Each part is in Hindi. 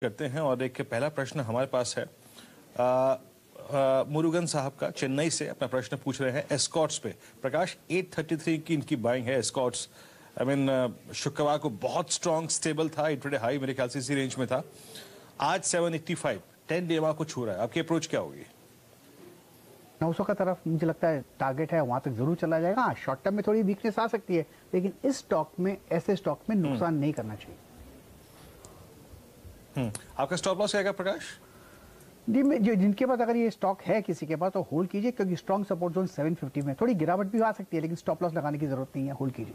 करते हैं और एक पहला प्रश्न हमारे पास है मुरुगन साहब का चेन्नई से अपना प्रश्न पूछ रहे हैं एस्कॉर्ट्स पे। प्रकाश 833 की इनकी बाइंग है एस्कॉर्ट्स। शुक्रवार को बहुत स्ट्रॉन्ग स्टेबल था, इंट्राडे हाई मेरे ख्याल से इसी रेंज में था। आज 785 10 डे को छू रहा है। आपकी अप्रोच क्या होगी? 900 का तरफ मुझे लगता है टारगेट है, वहां तक जरूर चला जाएगा। हाँ, शॉर्ट टर्म में थोड़ी वीकनेस आ सकती है, लेकिन इस स्टॉक में, ऐसे स्टॉक में नुकसान नहीं करना चाहिए। आपका स्टॉप लॉस क्या प्रकाश? जी, जिनके पास अगर ये स्टॉक है किसी के पास तो होल्ड कीजिए, क्योंकि स्ट्रॉन्ग सपोर्ट जोन 750 में थोड़ी गिरावट भी आ सकती है, लेकिन स्टॉप लॉस लगाने की जरूरत नहीं है, होल्ड कीजिए।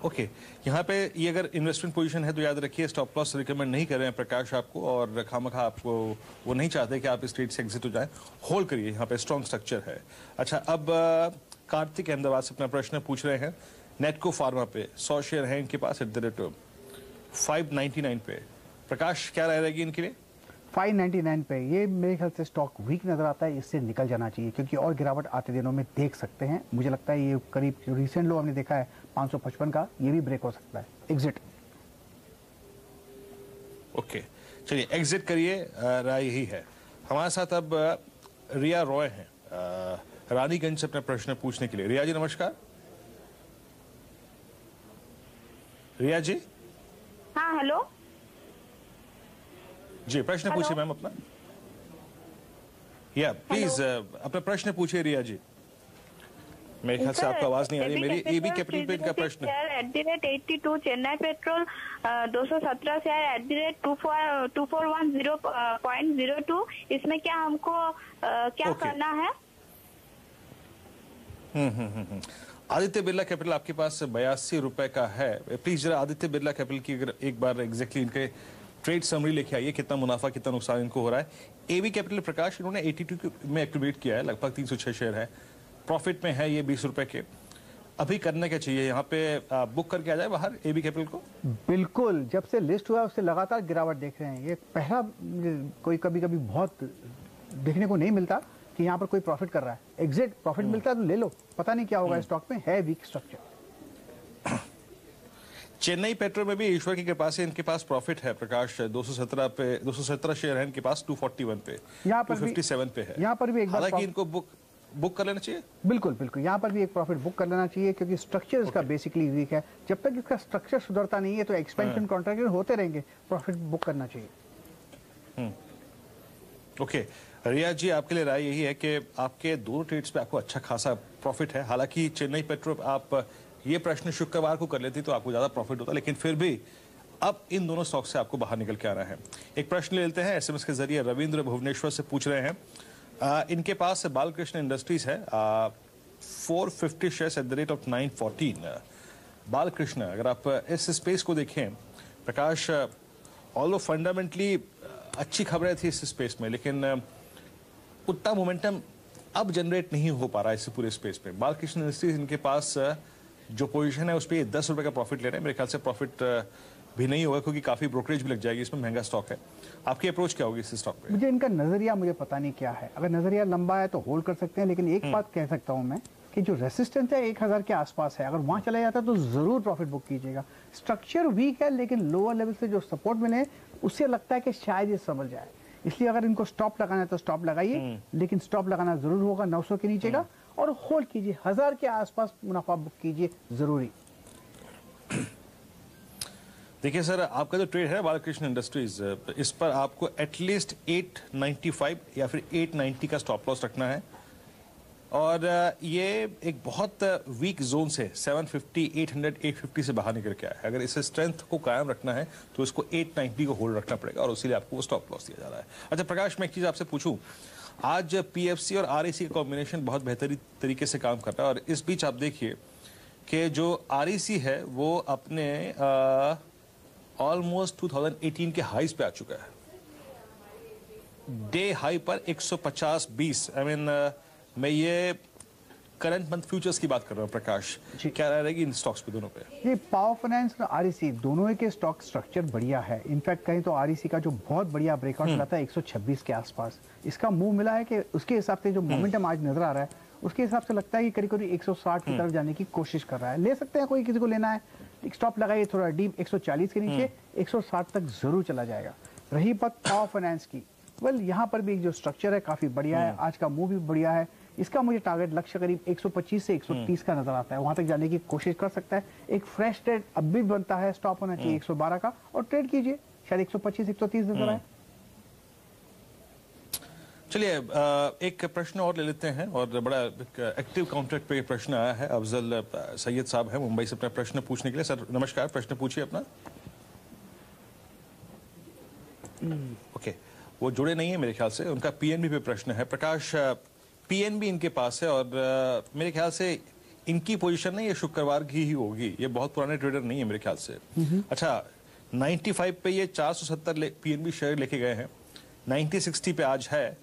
ओके, यहाँ पे ये अगर इन्वेस्टमेंट पोजीशन है तो याद रखिए स्टॉप लॉस रिकमेंड नहीं कर रहे हैं प्रकाश आपको, और खामखा आपको वो नहीं चाहते कि आप इस ट्रेड से एग्जिट हो जाए। होल्ड करिए, यहाँ पे स्ट्रॉन्ग स्ट्रक्चर है। अच्छा, अब कार्तिक अहमदाबाद से अपना प्रश्न पूछ रहे हैं नेटको फार्मा पे 100 शेयर है इनके पास एट द रेट 599 पे। प्रकाश क्या राय रहेगी इनके लिए? 599 पे ये मेरे ख्याल से स्टॉक वीक नजर आता है, इससे निकल जाना चाहिए, क्योंकि और गिरावट आते दिनों में देख सकते हैं। मुझे लगता है ये करीब जो रिसेंट लो हमने देखा है 555 का, ये भी ब्रेक हो सकता है। एग्जिट। ओके, चलिए एग्जिट करिए, राय यही है। हमारे साथ अब रिया रॉय हैं रानीगंज से अपना प्रश्न पूछने के लिए। रिया जी नमस्कार। रिया जी। हाँ, हेलो जी, प्रश्न पूछिए मैम अपना। या प्लीज अपना प्रश्न पूछिए रिया जी। मेरे ख्याल से आपका आवाज नहीं आ रही मेरी। एबी कैपिटल पे इनका प्रश्न है। @82 चेन्नई पेट्रोल 217 शेयर @2410.02, इसमें क्या हमको क्या करना है? आदित्य बिरला कैपिटल आपके पास 82 रुपए का है। प्लीज जरा आदित्य बिरला कैपिटल की अगर एक बार एग्जैक्टली इनके ट्रेड समरी लेके आइए, कितना मुनाफा कितना नुकसान इनको हो रहा है। एबी कैपिटल प्रकाश इन्होंने 82 में एक्टिवेट किया है, लगभग 306 शेयर है, प्रॉफिट में है ये 20 रुपए के। अभी करने क्या चाहिए यहाँ पे? बुक करके आ जाए बाहर एबी कैपिटल को? बिल्कुल, जब से लिस्ट हुआ उससे लगातार गिरावट देख रहे हैं। ये पहला कोई कभी कभी बहुत देखने को नहीं मिलता कि यहाँ पर कोई प्रॉफिट कर रहा है। एग्जिट प्रॉफिट मिलता है तो ले लो, पता नहीं क्या होगा स्टॉक में, है वीक स्ट्रक्चर। चेन्नई पेट्रो में भी ईश्वर की कृपा से इनके पास प्रॉफिट है प्रकाश। 217 शेयर है इनके पास 241 पे, यहाँ पर 257 पे है। यहाँ पर भी एक बार हालांकि इनको बुक कर लेना चाहिए। बिल्कुल बिल्कुल, यहाँ पर भी एक प्रॉफिट बुक कर लेना चाहिए, क्योंकि स्ट्रक्चर इसका बेसिकली वीक है। जब तक इसका स्ट्रक्चर सुधरता नहीं है तो एक्सपेंशन कॉन्ट्रैक्ट होते रहेंगे, प्रॉफिट बुक करना चाहिए। ओके, रिया जी आपके लिए राय यही है कि आपके दोनों ट्रेड्स पे आपको अच्छा खासा प्रॉफिट है। हालांकि चेन्नई पेट्रो आप ये प्रश्न शुक्रवार को कर लेती तो आपको ज्यादा प्रॉफिट होता, लेकिन फिर भी अब इन दोनों स्टॉक से आपको बाहर निकल के आना है। एक प्रश्न ले लेते हैं एसएमएस के जरिए। रविंद्र भुवनेश्वर से पूछ रहे हैं इनके पास बालकृष्ण इंडस्ट्रीज है 450 shares at the rate of 914। Balkrishna, अगर आप इस स्पेस को देखें प्रकाश, ऑल्दो फंडामेंटली अच्छी खबरें थी इस स्पेस में, लेकिन उतना मोमेंटम अब जनरेट नहीं हो पा रहा है इस पूरे स्पेस पे। बालकृष्ण इंडस्ट्रीज इनके पास जो पोजीशन है उस पर 10 रुपए का प्रॉफिट ले रहे हैं। मेरे ख्याल से प्रॉफिट भी नहीं होगा, क्योंकि काफी ब्रोकरेज भी लग जाएगी, इसमें महंगा स्टॉक है। आपकी अप्रोच क्या होगी इस स्टॉक पे? मुझे इनका नजरिया मुझे पता नहीं क्या है। अगर नजरिया लंबा है तो होल्ड कर सकते हैं, लेकिन एक बात कह सकता हूं मैं कि जो रेसिस्टेंस है 1000 के आसपास है, अगर वहां चला जाता है तो जरूर प्रॉफिट बुक कीजिएगा। स्ट्रक्चर वीक है, लेकिन लोअर लेवल से जो सपोर्ट मिले उससे लगता है कि शायद ये समझ जाए। इसलिए अगर इनको स्टॉप लगाना है तो स्टॉप लगाइए, लेकिन स्टॉप लगाना जरूर होगा 900 के नीचे का, और होल्ड कीजिए। 1000 के आसपास मुनाफा बुक कीजिए जरूरी। देखिए सर, आपका जो ट्रेड है बालकृष्ण इंडस्ट्रीज, इस पर आपको एटलीस्ट 895 या फिर 890 का स्टॉप लॉस रखना है, और ये एक बहुत वीक जोन से 750, 800, 850 से बाहर निकल के आया है। अगर इसे स्ट्रेंथ को कायम रखना है तो इसको 890 को होल्ड रखना पड़ेगा, और उसीलिए आपको वो स्टॉप लॉस दिया जा रहा है। अच्छा प्रकाश, मैं एक चीज आपसे पूछूं, आज पीएफसी और आरईसी का कॉम्बिनेशन बहुत बेहतरीन तरीके से काम कर रहा है, और इस बीच आप देखिए कि जो आरईसी है वो अपने ऑलमोस्ट 2018 के हाईज पे आ चुका है। डे हाई पर 150-20। मैं ये करंट मंथ फ्यूचर्स की बात कर रहा हूं प्रकाश, क्या रहेगी इन स्टॉक्स पे दोनों पे? ये पावर फाइनेंस और आरईसी दोनों के स्टॉक स्ट्रक्चर बढ़िया है। इनफैक्ट कहीं तो आरईसी का जो बहुत बढ़िया ब्रेकआउट मिला था 126 के आसपास, इसका मूव मिला है कि उसके हिसाब से जो मोमेंटम आज नजर आ रहा है उसके हिसाब से लगता है कि करीब करीब 160 की तरफ जाने की कोशिश कर रहा है। ले सकते हैं, कोई किसी को लेना है स्टॉप लगाइए थोड़ा डीप 140 के नीचे, 160 तक जरूर चला जाएगा। रही बात पावर फाइनेंस की, वेल यहाँ पर भी एक जो स्ट्रक्चर है काफी बढ़िया है, आज का मूव भी बढ़िया है। इसका मुझे टारगेट लक्ष्य करीब 125 से 130 का नजर आता है, वहां तक जाने की कोशिश कर सकता है। एक फ्रेश ट्रेड अब भी बनता है, स्टॉप होना चाहिए 112 का और ट्रेड कीजिए, शायद 125 130 नजर आए। चलिए एक प्रश्न और ले लेते हैं, और बड़ा एक्टिव काउंटर पे प्रश्न आया है। अफजल सैयद साहब है मुंबई से अपना प्रश्न पूछने के लिए। सर नमस्कार, प्रश्न पूछिए अपना। ओके, वो जुड़े नहीं है मेरे ख्याल से। उनका पीएनबी पे प्रश्न है। प्रकाश, पीएनबी इनके पास है और मेरे ख्याल से इनकी पोजीशन नहीं, ये शुक्रवार की ही होगी। ये बहुत पुराने ट्रेडर नहीं है मेरे ख्याल से। अच्छा, 95 पे ये 470 पीएनबी शेयर लेके गए हैं, 90-60 पे आज है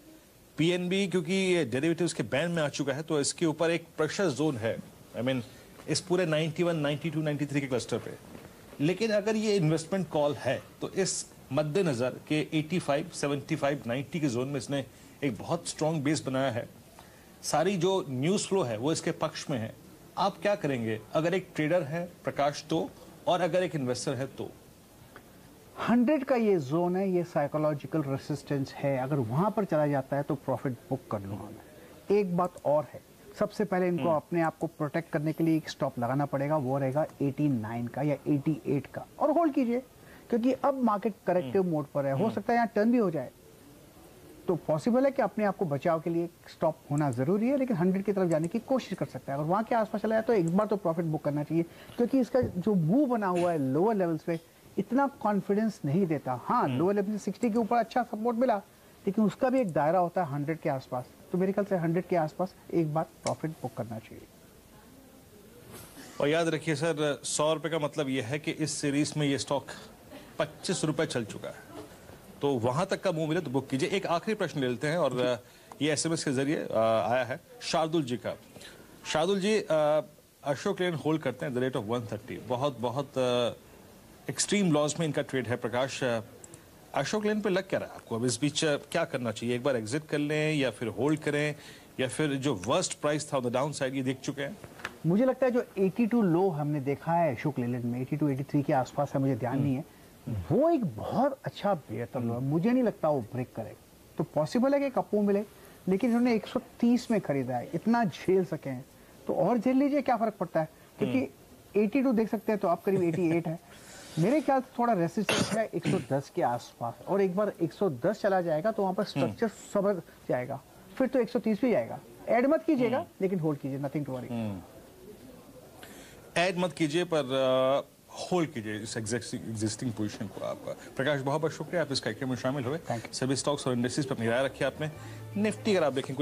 पीएनबी। क्योंकि ये डेरिवेटिव्स के बैंड में आ चुका है, तो इसके ऊपर एक प्रेशर जोन है। आई मीन इस पूरे 91, 92, 93 के क्लस्टर पे। लेकिन अगर ये इन्वेस्टमेंट कॉल है तो इस मद्देनजर के 85, 75, 90 के जोन में इसने एक बहुत स्ट्रॉन्ग बेस बनाया है। सारी जो न्यूज फ्लो है वो इसके पक्ष में है। आप क्या करेंगे अगर एक ट्रेडर है प्रकाश तो, और अगर एक इन्वेस्टर है तो? 100 का ये जोन है, ये साइकोलॉजिकल रेसिस्टेंस है। अगर वहां पर चला जाता है तो प्रॉफिट बुक कर लूंगा मैं। एक बात और है, सबसे पहले इनको अपने आप को प्रोटेक्ट करने के लिए एक स्टॉप लगाना पड़ेगा, वो रहेगा 89 का या 88 का, और होल्ड कीजिए। क्योंकि अब मार्केट करेक्टिव मोड पर है, हो सकता है यहाँ टर्न भी हो जाए, तो पॉसिबल है कि अपने आप को बचाव के लिए स्टॉप होना जरूरी है। लेकिन 100 की तरफ जाने की कोशिश कर सकता है। अगर वहां के आसपास चला जाए तो एक बार तो प्रॉफिट बुक करना चाहिए, क्योंकि इसका जो मूव बना हुआ है लोअर लेवल्स पे इतना कॉन्फिडेंस नहीं देता। हाँ, लोअर लेवल से 60 के ऊपर अच्छा सपोर्ट मिला, लेकिन उसका भी एक दायरा होता है 100 के आसपास। तो मेरे ख्याल से 100 के आसपास एक बार प्रॉफिट बुक करना चाहिए। और याद रखिए सर, 100 रुपए का मतलब यह है कि इस सीरीज में ये स्टॉक 25 रुपए चल चुका है, तो वहां तक का मूव मिले तो बुक कीजिए। एक आखिरी प्रश्न ले लेते हैं, और ये एसएमएस के जरिए आया है शार्दुल जी का। शार्दुल जी, अशोक लेन होल्ड करते हैं द रेट ऑफ 130। बहुत एक्सट्रीम लॉस में इनका ट्रेड है। प्रकाश, अशोक लेन पे लग क्या रहा है आपको? अब इस बीच क्या करना चाहिए? एक बार एग्जिट कर लें या फिर होल्ड करें, या फिर जो वर्स्ट प्राइस था ऑन द डाउन साइड ये देख चुके हैं? मुझे लगता है जो 82 लो हमने देखा है अशोक लेलैंड में, 82-83 के आसपास है, मुझे ध्यान नहीं है, वो एक बहुत अच्छा बेहतर लो है। मुझे नहीं लगता वो ब्रेक करेगा। तो पॉसिबल है कि कपू मिले, लेकिन उन्होंने 130 में खरीदा है, इतना झेल सके हैं तो और झेल लीजिए, क्या फर्क पड़ता है। क्योंकि 82 देख सकते हैं तो आप करीब 88 है। मेरे ख्याल से थोड़ा रेसिस्टेंस है 110 के आसपास, और एक बार 110 चला जाएगा तो वहां पर स्ट्रक्चर समझ जाएगा, फिर तो 130 भी जाएगा। ऐड मत कीजिएगा, लेकिन होल्ड कीजिए, नथिंग टू वरी। ऐड मत कीजिए पर होल्ड कीजिए इस एग्जिस्टिंग पोजीशन को। आपका प्रकाश बहुत बहुत शुक्रिया, आप इस कार्यक्रम में शामिल हुए। सभी स्टॉक्स और इंडस्ट्रीज पर अपनी राय रखी आपने। निफ्टी अगर आप देखें कुछ